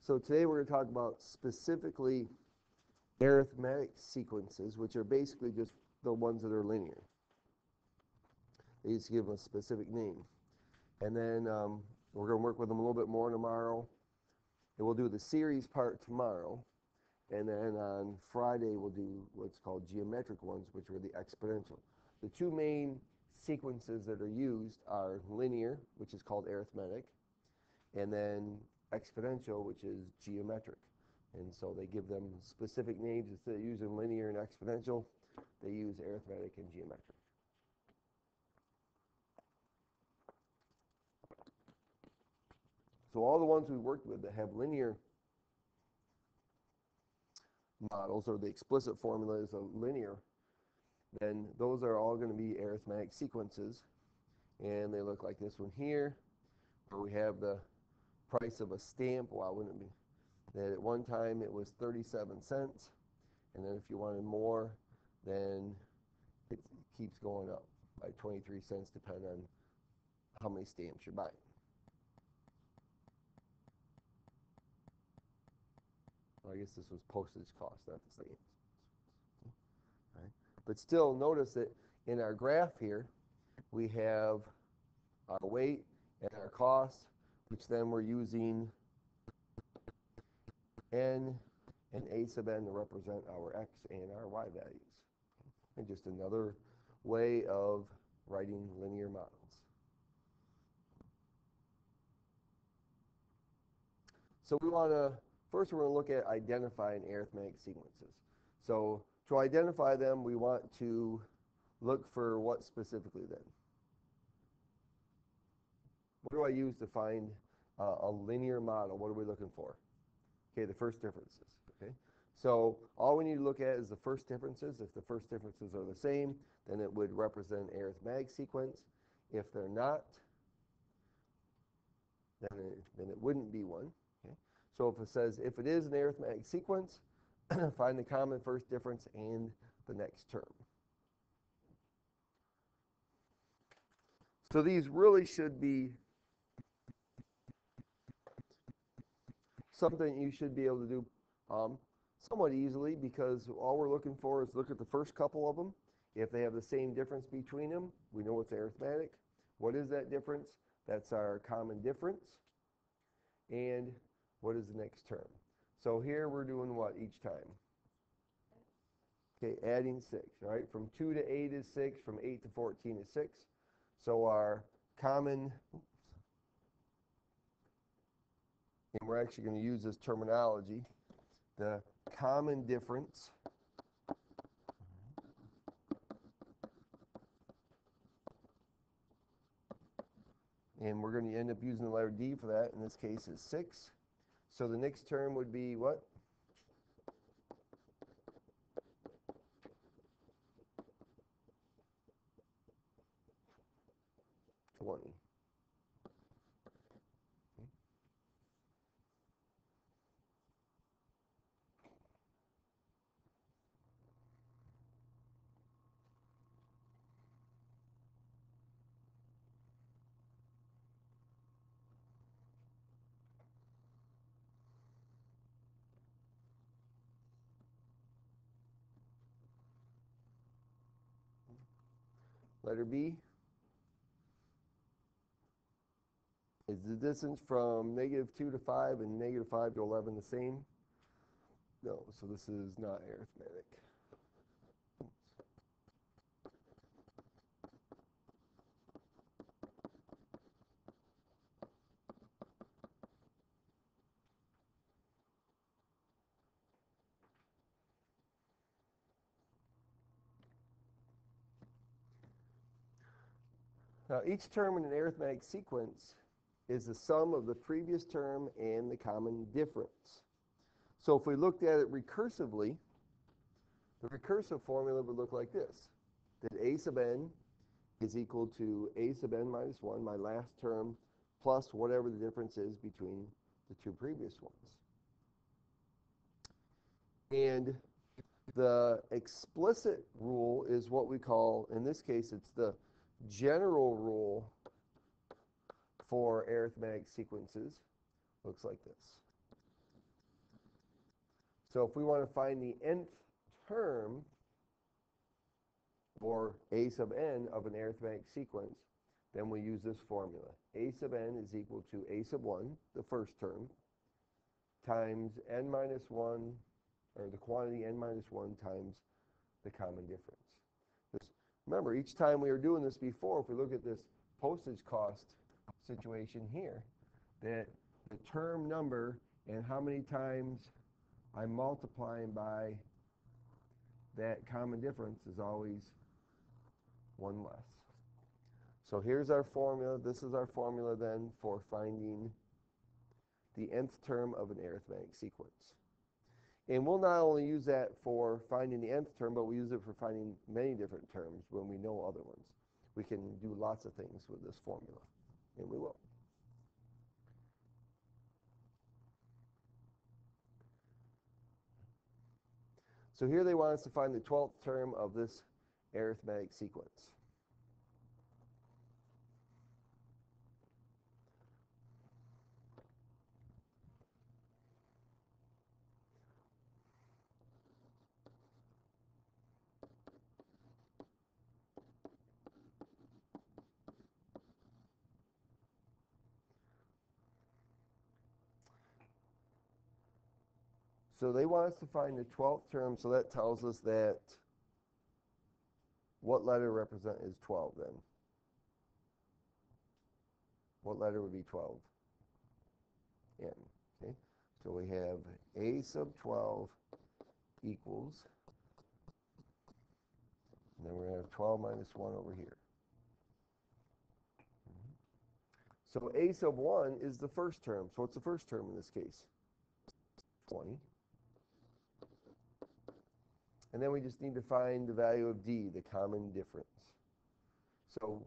So today we're going to talk about specifically arithmetic sequences, which are basically just the ones that are linear. They just give them a specific name. And then we're going to work with them a little bit more tomorrow. And we'll do the series part tomorrow. And then on Friday we'll do what's called geometric ones, which are the exponential. The two main sequences that are used are linear, which is called arithmetic, and then exponential, which is geometric. And so they give them specific names. Instead of using linear and exponential, they use arithmetic and geometric. So all the ones we worked with that have linear models, or the explicit formula is a linear, then those are all going to be arithmetic sequences. And they look like this one here, where we have the price of a stamp. Well, wouldn't it be that at one time it was 37 cents, and then if you wanted more, then it keeps going up by 23 cents depending on how many stamps you're buying. Well, I guess this was postage cost, not the stamps. Right. But still, notice that in our graph here, we have our weight and our cost, which then we're using n and a sub n to represent our x and our y values. And just another way of writing linear models. So we want to, first we're going to look at identifying arithmetic sequences. So to identify them, we want to look for what specifically then? What do I use to find a linear model? What are we looking for? Okay, the first differences. Okay, so all we need to look at is the first differences. If the first differences are the same, then it would represent an arithmetic sequence. If they're not, then it wouldn't be one. Okay, so if it says if it is an arithmetic sequence, find the common first difference and the next term. So these really should be something you should be able to do somewhat easily, because all we're looking for is look at the first couple of them. If they have the same difference between them, we know it's arithmetic. What is that difference? That's our common difference. And what is the next term? So here we're doing what each time? Okay, adding 6, right? From 2 to 8 is 6, from 8 to 14 is 6. So our common, and we're actually going to use this terminology, the common difference and we're going to end up using the letter D for that. In this case is 6. So the next term would be what? $20. Okay. Letter B. Is the distance from -2 to 5 and -5 to 11 the same? No, so this is not arithmetic. Now, each term in an arithmetic sequence is the sum of the previous term and the common difference. So if we looked at it recursively, the recursive formula would look like this. That a sub n is equal to a sub n minus 1, my last term, plus whatever the difference is between the two previous ones. And the explicit rule is what we call, in this case, it's the general rule for arithmetic sequences. Looks like this. So if we want to find the nth term, or a sub n of an arithmetic sequence, then we use this formula. A sub n is equal to a sub 1, the first term, times n minus 1, or the quantity n minus 1 times the common difference. Remember, each time we were doing this before, if we look at this postage cost situation here, that the term number and how many times I'm multiplying by that common difference is always one less. So here's our formula. This is our formula then for finding the nth term of an arithmetic sequence. And we'll not only use that for finding the nth term, but we use it for finding many different terms when we know other ones. We can do lots of things with this formula, and we will. So here they want us to find the 12th term of this arithmetic sequence. So they want us to find the 12th term, so that tells us that what letter represent is 12 then? What letter would be 12? N. Okay? So we have a sub 12 equals, and then we're going to have 12 minus 1 over here. So a sub 1 is the first term. So what's the first term in this case? 20. And then we just need to find the value of d, the common difference. So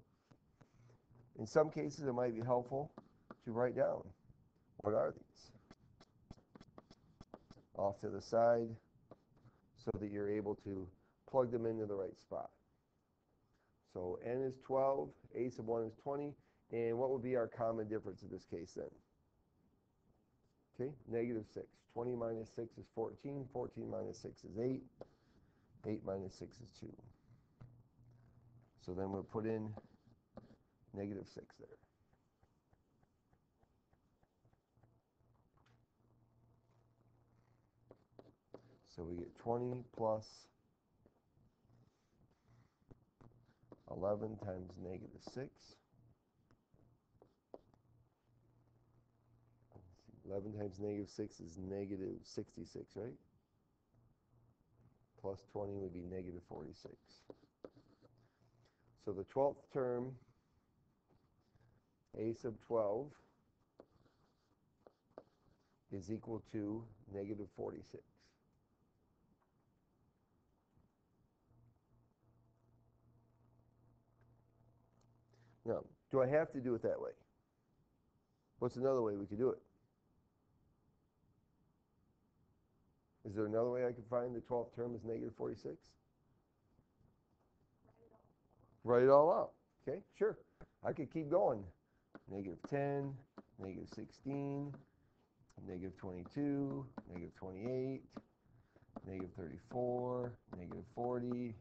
in some cases, it might be helpful to write down what are these off to the side so that you're able to plug them into the right spot. So n is 12, a sub 1 is 20, and what would be our common difference in this case then? Okay, negative 6. 20 minus 6 is 14. 14 minus 6 is 8. 8 minus 6 is 2. So then we'll put in negative 6 there. So we get 20 plus 11 times negative 6. 11 times negative 6 is negative 66, right? Plus 20 would be negative 46. So the 12th term, a sub 12, is equal to negative 46. Now, do I have to do it that way? What's another way we could do it? Is there another way I could find the 12th term is negative 46? Write it all out. Okay, sure. I could keep going. Negative 10, negative 16, negative 22, negative 28, negative 34, negative 40,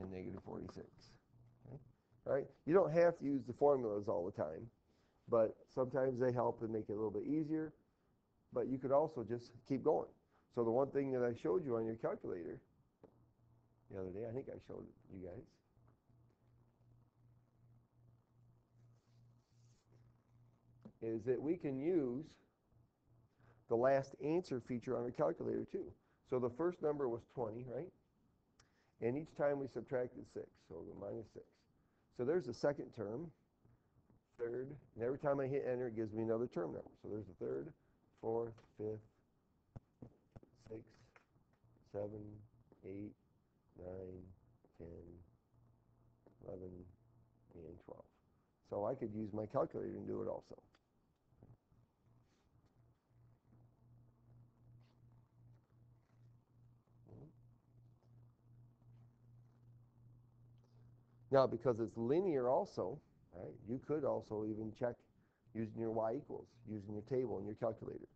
and negative 46. Okay? All right? You don't have to use the formulas all the time, but sometimes they help and make it a little bit easier. But you could also just keep going. So the one thing that I showed you on your calculator the other day, I think I showed you guys, is that we can use the last answer feature on our calculator too. So the first number was 20, right? And each time we subtracted 6, so the minus 6. So there's the second term, third, and every time I hit enter, it gives me another term number. So there's the third, fourth, fifth, 6, 7, 8, 9, 10, 11, and 12. So I could use my calculator and do it also. Now, because it's linear also, right, you could also even check using your y equals, using your table and your calculator.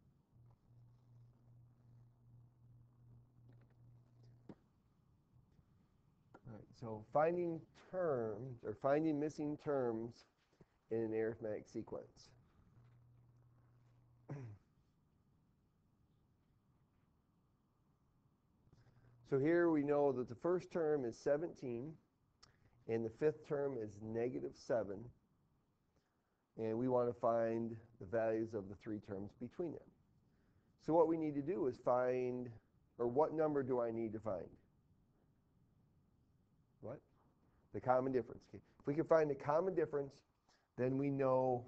So finding terms, or finding missing terms in an arithmetic sequence. So here we know that the first term is 17, and the fifth term is -7, and we want to find the values of the three terms between them. So what we need to do is find, or what number do I need to find? What? The common difference. Okay. If we can find the common difference, then we know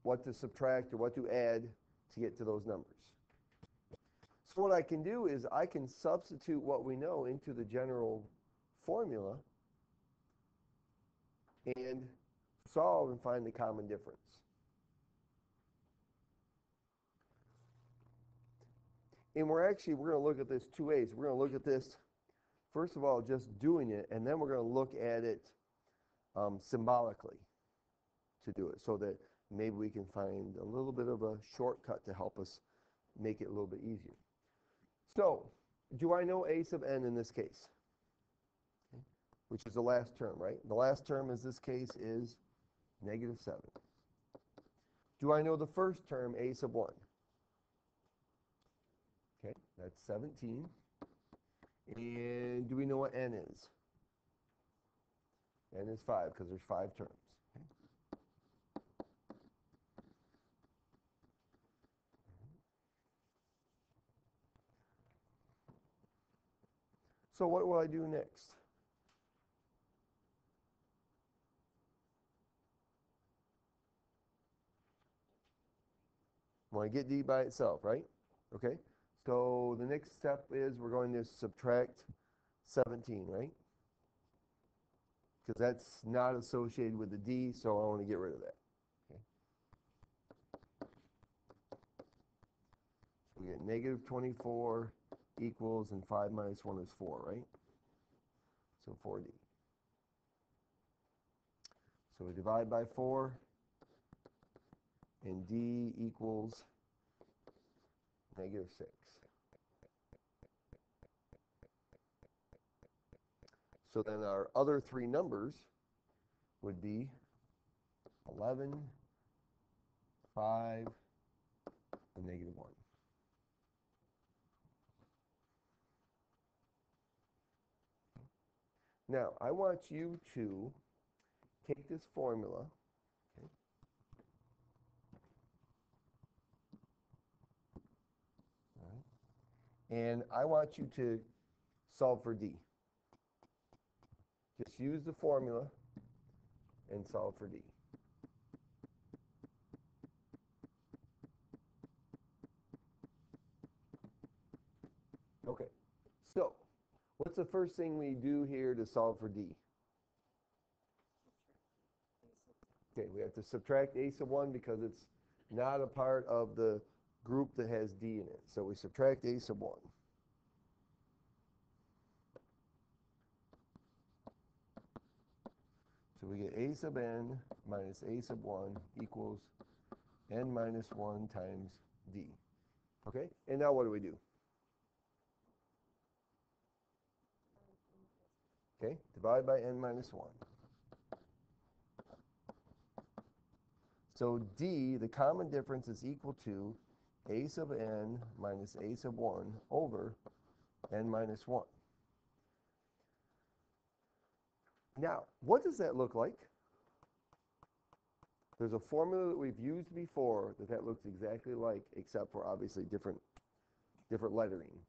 what to subtract or what to add to get to those numbers. So what I can do is I can substitute what we know into the general formula and solve and find the common difference. And we're going to look at this two ways. We're going to look at this, first of all, just doing it, and then we're going to look at it symbolically to do it, so that maybe we can find a little bit of a shortcut to help us make it a little bit easier. So, do I know a sub n in this case? Okay. Which is the last term, right? The last term in this case is -7. Do I know the first term, a sub 1? Okay, that's 17. And do we know what n is? N is 5, because there's 5 terms. Okay. So what will I do next? Well, I get d by itself, right? Okay. So the next step is we're going to subtract 17, right? Because that's not associated with the d, so I want to get rid of that. Okay. So we get -24 equals, and 5 minus 1 is 4, right? So 4d. So we divide by 4, and d equals -6. So then our other three numbers would be 11, 5, and -1. Now, I want you to take this formula, okay, all right, and I want you to solve for d. Just use the formula and solve for d. Okay, so what's the first thing we do here to solve for d? Okay, we have to subtract a sub 1 because it's not a part of the group that has d in it. So we subtract a sub 1. So we get a sub n minus a sub 1 equals n minus 1 times d. Okay, and now what do we do? Okay, divide by n minus 1. So d, the common difference, is equal to a sub n minus a sub 1 over n minus 1. Now, what does that look like? There's a formula that we've used before that looks exactly like, except for obviously different lettering.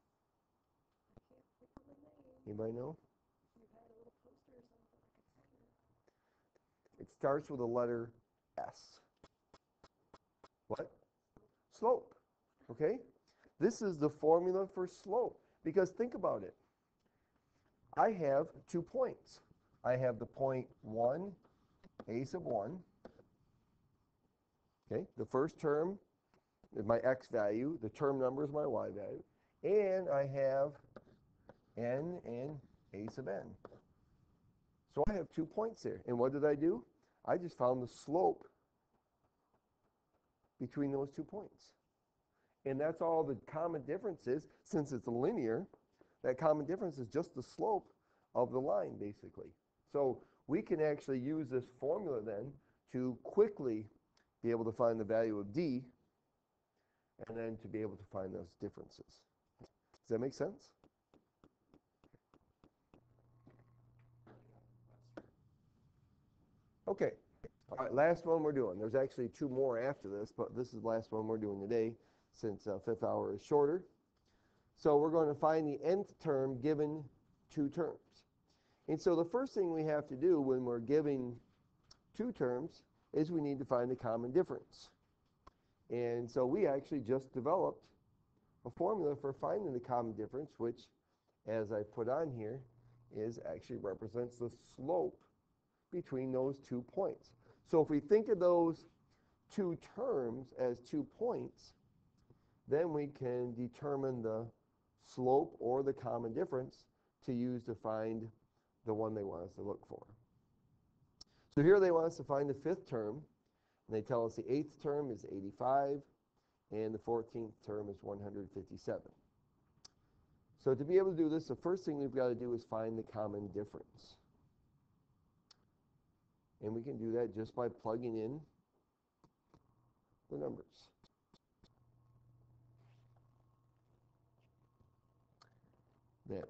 Anybody know? It starts with the letter S. What? Slope. Okay? This is the formula for slope. Because think about it. I have 2 points. I have the point 1, a sub 1. Okay? The first term is my x value. The term number is my y value. And I have n and a sub n. So I have 2 points there. And what did I do? I just found the slope between those 2 points. And that's all the common difference is. Since it's linear, That common difference is just the slope of the line, basically. So we can actually use this formula then to quickly be able to find the value of d, and then to be able to find those differences. Does that make sense? Okay. All right, last one we're doing. There's actually two more after this, but this is the last one we're doing today since fifth hour is shorter. So we're going to find the nth term given two terms. And so the first thing we have to do when we're giving two terms is we need to find the common difference. And so we actually just developed a formula for finding the common difference, which, as I put on here, actually represents the slope between those 2 points. So if we think of those two terms as 2 points, then we can determine the slope or the common difference to use to find the one they want us to look for. So here they want us to find the fifth term, and they tell us the eighth term is 85, and the 14th term is 157. So to be able to do this, the first thing we've got to do is find the common difference. And we can do that just by plugging in the numbers. That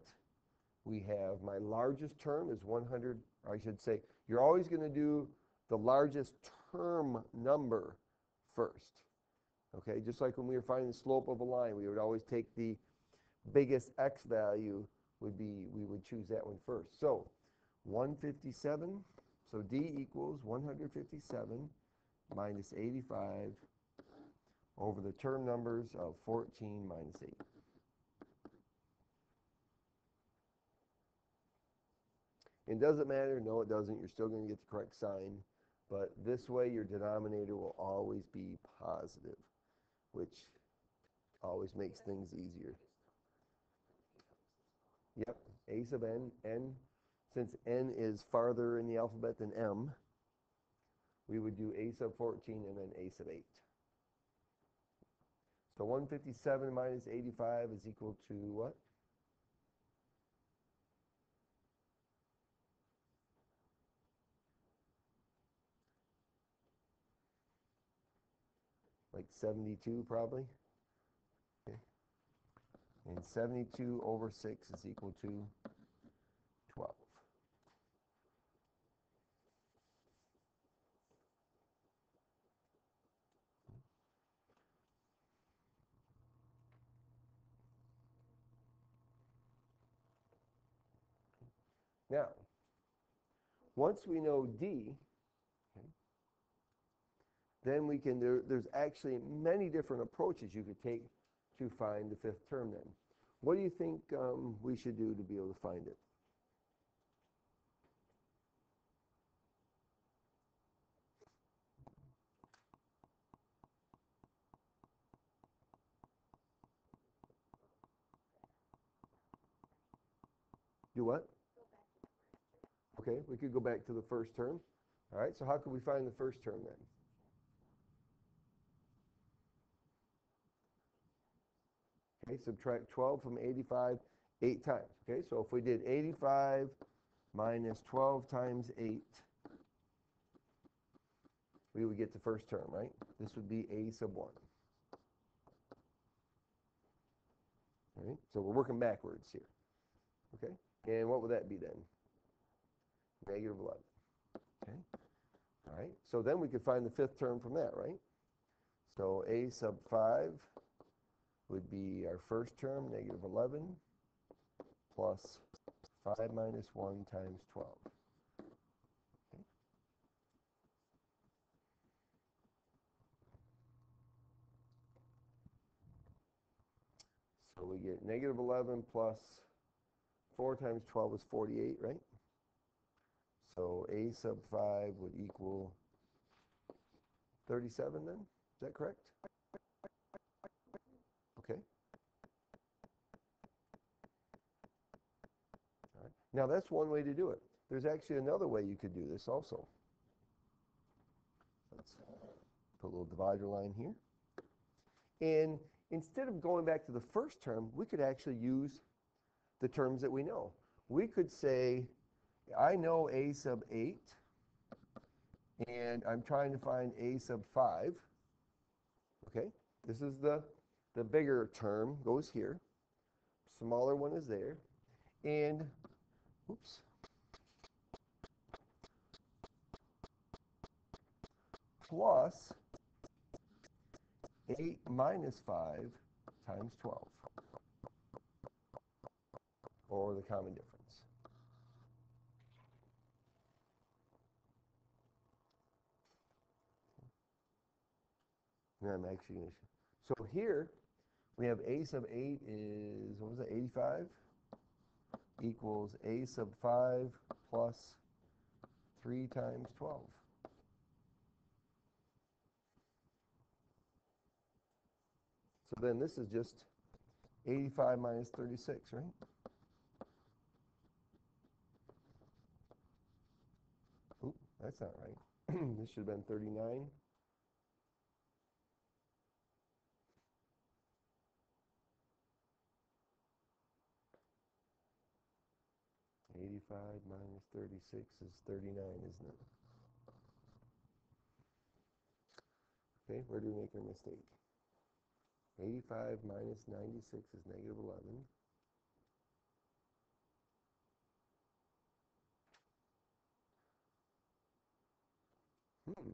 we have my largest term is 100, or I should say, you're always going to do the largest term number first. Okay, just like when we were finding the slope of a line, we would always take the biggest x value we would choose that one first. So 157, so d equals 157 minus 85 over the term numbers of 14 minus 8. It doesn't matter. No, it doesn't. You're still going to get the correct sign. But this way, your denominator will always be positive, which always makes things easier. Yep, a sub n. Since n is farther in the alphabet than m, we would do a sub 14 and then a sub 8. So 157 minus 85 is equal to what? Like 72 probably. Okay. And 72 over 6 is equal to 12. Now, once we know d, okay, then we can, there's actually many different approaches you could take to find the fifth term then. What do you think we should do to be able to find it? Do what? Okay, we could go back to the first term. All right, so how could we find the first term then? Okay, subtract 12 from 85 8 times. Okay, so if we did 85 minus 12 times 8, we would get the first term, right? This would be a sub 1. All right, so we're working backwards here. Okay, and what would that be then? Negative 11. Okay, all right, so then we could find the fifth term from that, right? So a sub 5 would be our first term, negative 11, plus 5 minus 1 times 12. Okay. So we get negative 11 plus 4 times 12 is 48, right? So a sub 5 would equal 37 then? Is that correct? Okay. All right. Now that's one way to do it. There's actually another way you could do this also. Let's put a little divider line here. And instead of going back to the first term, we could actually use the terms that we know. We could say, I know a sub 8, and I'm trying to find a sub 5. Okay, this is the bigger term goes here. Smaller one is there. And, oops, plus 8 minus 5 times 12, or the common difference. And I'm actually going to, so here we have a sub 8 is, what was it, 85? Equals a sub 5 plus 3 times 12. So then this is just 85 minus 36, right? Oop, that's not right. This should have been 39. 85 minus 36 is 39, isn't it? Okay, where do we make our mistake? 85 minus 96 is negative 11. Hmm.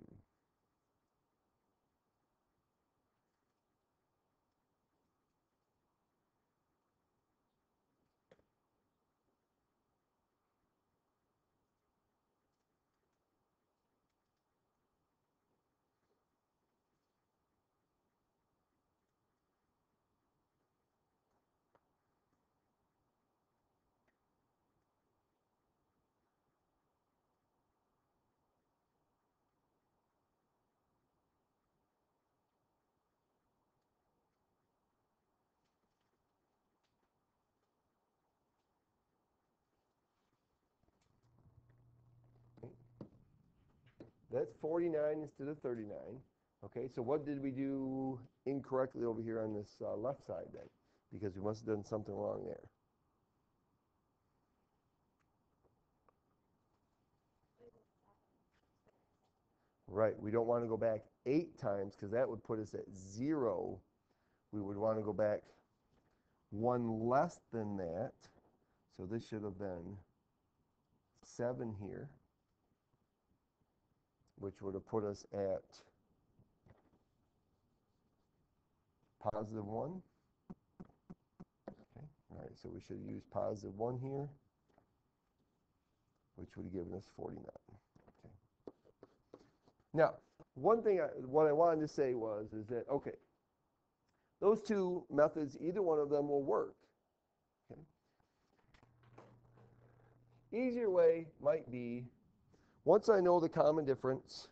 That's 49 instead of 39. Okay, so what did we do incorrectly over here on this left side then? Because we must have done something wrong there. Right, we don't want to go back 8 times because that would put us at 0. We would want to go back 1 less than that. So this should have been 7 here, which would have put us at positive 1. Okay, all right, so we should use positive 1 here, which would have given us 49. Okay. Now, one thing, what I wanted to say is that, okay, those two methods, either one of them will work. Okay. Easier way might be, once I know the common difference,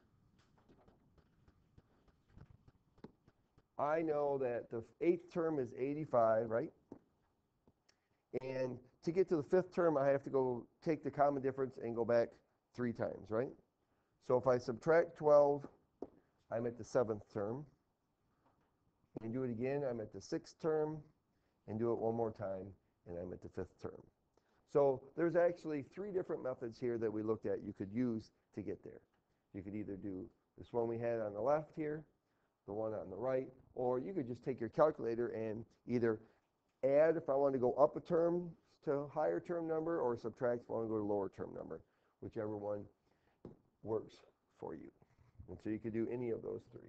I know that the 8th term is 85, right? And to get to the 5th term, I have to go take the common difference and go back 3 times, right? So if I subtract 12, I'm at the 7th term. And do it again, I'm at the 6th term. And do it one more time, and I'm at the 5th term. So there's actually 3 different methods here that we looked at you could use to get there. You could either do this one we had on the left here, the one on the right, or you could just take your calculator and either add if I want to go up a term to a higher term number, or subtract if I want to go to a lower term number, whichever one works for you. And so you could do any of those 3.